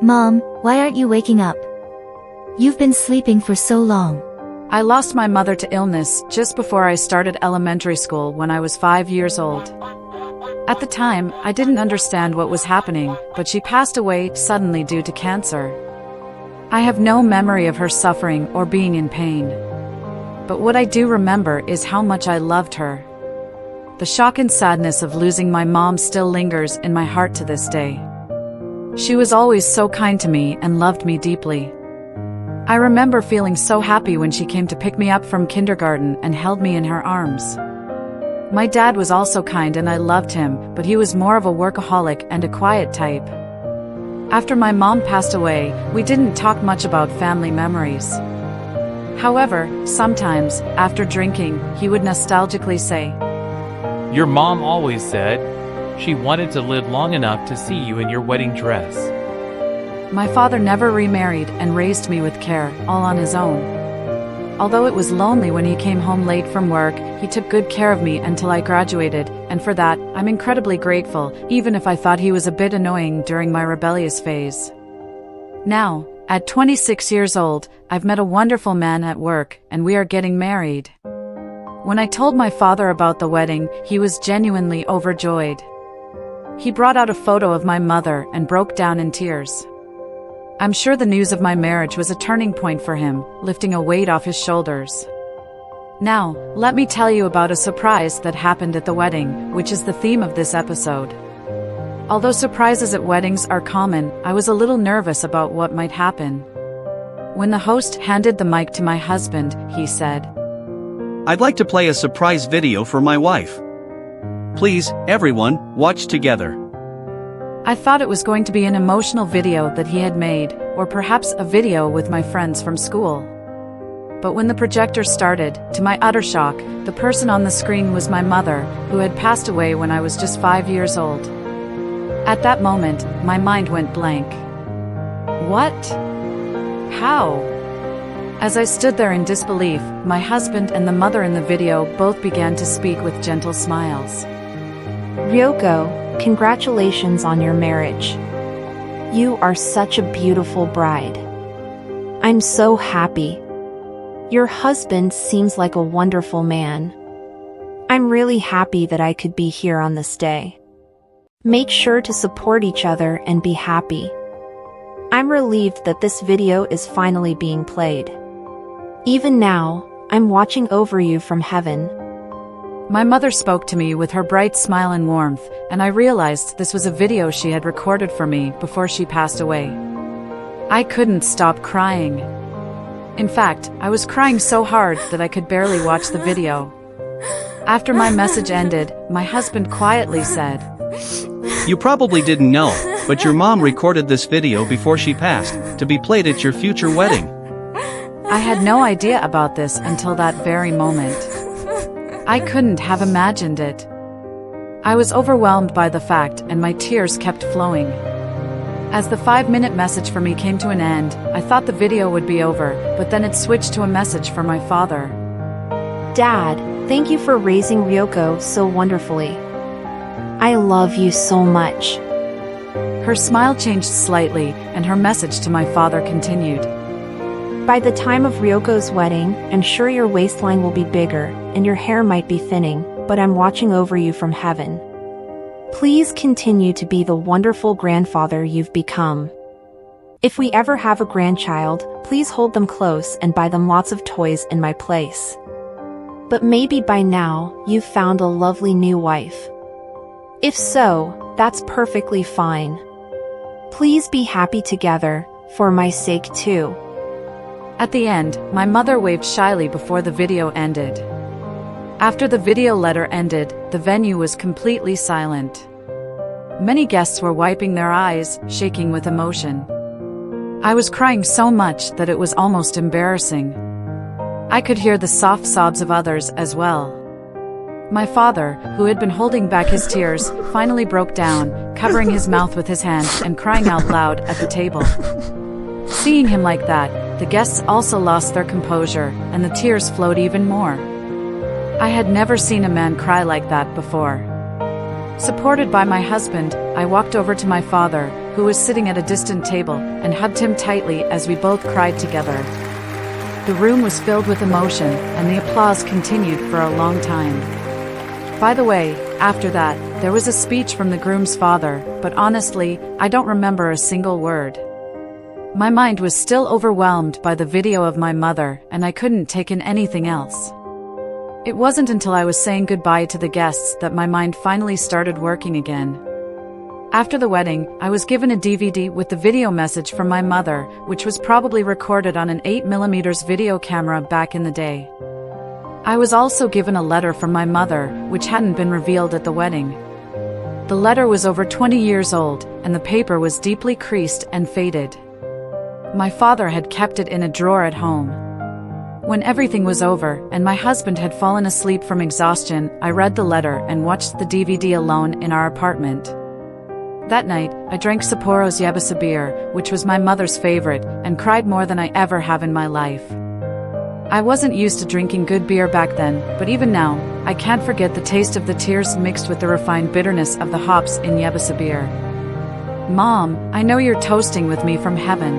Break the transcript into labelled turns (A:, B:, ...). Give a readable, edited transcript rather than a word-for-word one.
A: Mom, why aren't you waking up? You've been sleeping for so long.
B: I lost my mother to illness just before I started elementary school when I was 5 years old. At the time, I didn't understand what was happening, but she passed away suddenly due to cancer. I have no memory of her suffering or being in pain. But what I do remember is how much I loved her. The shock and sadness of losing my mom still lingers in my heart to this day. She was always so kind to me and loved me deeply. I remember feeling so happy when she came to pick me up from kindergarten and held me in her arms. My dad was also kind and I loved him, but he was more of a workaholic and a quiet type. After my mom passed away, we didn't talk much about family memories. However, sometimes, after drinking, he would nostalgically say,
C: "Your mom always said she wanted to live long enough to see you in your wedding dress."
B: My father never remarried and raised me with care, all on his own. Although it was lonely when he came home late from work, he took good care of me until I graduated, and for that, I'm incredibly grateful, even if I thought he was a bit annoying during my rebellious phase. Now, at 26 years old, I've met a wonderful man at work, and we are getting married. When I told my father about the wedding, he was genuinely overjoyed. He brought out a photo of my mother and broke down in tears. I'm sure the news of my marriage was a turning point for him, lifting a weight off his shoulders. Now, let me tell you about a surprise that happened at the wedding, which is the theme of this episode. Although surprises at weddings are common, I was a little nervous about what might happen. When the host handed the mic to my husband, he said,
D: "I'd like to play a surprise video for my wife. Please, everyone, watch together."
B: I thought it was going to be an emotional video that he had made, or perhaps a video with my friends from school. But when the projector started, to my utter shock, the person on the screen was my mother, who had passed away when I was just 5 years old. At that moment, my mind went blank. What? How? As I stood there in disbelief, my husband and the mother in the video both began to speak with gentle smiles.
E: "Ryoko, congratulations on your marriage. You are such a beautiful bride. I'm so happy. Your husband seems like a wonderful man. I'm really happy that I could be here on this day. Make sure to support each other and be happy. I'm relieved that this video is finally being played. Even now, I'm watching over you from heaven."
B: My mother spoke to me with her bright smile and warmth, and I realized this was a video she had recorded for me before she passed away. I couldn't stop crying. In fact, I was crying so hard that I could barely watch the video. After my message ended, my husband quietly said,
D: "You probably didn't know, but your mom recorded this video before she passed, to be played at your future wedding."
B: I had no idea about this until that very moment. I couldn't have imagined it. I was overwhelmed by the fact, and my tears kept flowing. As the 5-minute message for me came to an end, I thought the video would be over, but then it switched to a message for my father.
E: "Dad, thank you for raising Ryoko so wonderfully. I love you so much."
B: Her smile changed slightly, and her message to my father continued.
E: "By the time of Ryoko's wedding, I'm sure your waistline will be bigger, and your hair might be thinning, but I'm watching over you from heaven. Please continue to be the wonderful grandfather you've become. If we ever have a grandchild, please hold them close and buy them lots of toys in my place. But maybe by now, you've found a lovely new wife. If so, that's perfectly fine. Please be happy together, for my sake too."
B: At the end, my mother waved shyly before the video ended. After the video letter ended, the venue was completely silent. Many guests were wiping their eyes, shaking with emotion. I was crying so much that it was almost embarrassing. I could hear the soft sobs of others as well. My father, who had been holding back his tears, finally broke down, covering his mouth with his hands and crying out loud at the table. Seeing him like that, the guests also lost their composure, and the tears flowed even more. I had never seen a man cry like that before. Supported by my husband, I walked over to my father, who was sitting at a distant table, and hugged him tightly as we both cried together. The room was filled with emotion, and the applause continued for a long time. By the way, after that, there was a speech from the groom's father, but honestly, I don't remember a single word. My mind was still overwhelmed by the video of my mother, and I couldn't take in anything else. It wasn't until I was saying goodbye to the guests that my mind finally started working again. After the wedding, I was given a DVD with the video message from my mother, which was probably recorded on an 8mm video camera back in the day. I was also given a letter from my mother, which hadn't been revealed at the wedding. The letter was over 20 years old, and the paper was deeply creased and faded. My father had kept it in a drawer at home. When everything was over, and my husband had fallen asleep from exhaustion, I read the letter and watched the DVD alone in our apartment. That night, I drank Sapporo's Yabasa beer, which was my mother's favorite, and cried more than I ever have in my life. I wasn't used to drinking good beer back then, but even now, I can't forget the taste of the tears mixed with the refined bitterness of the hops in Yabasa beer. Mom, I know you're toasting with me from heaven.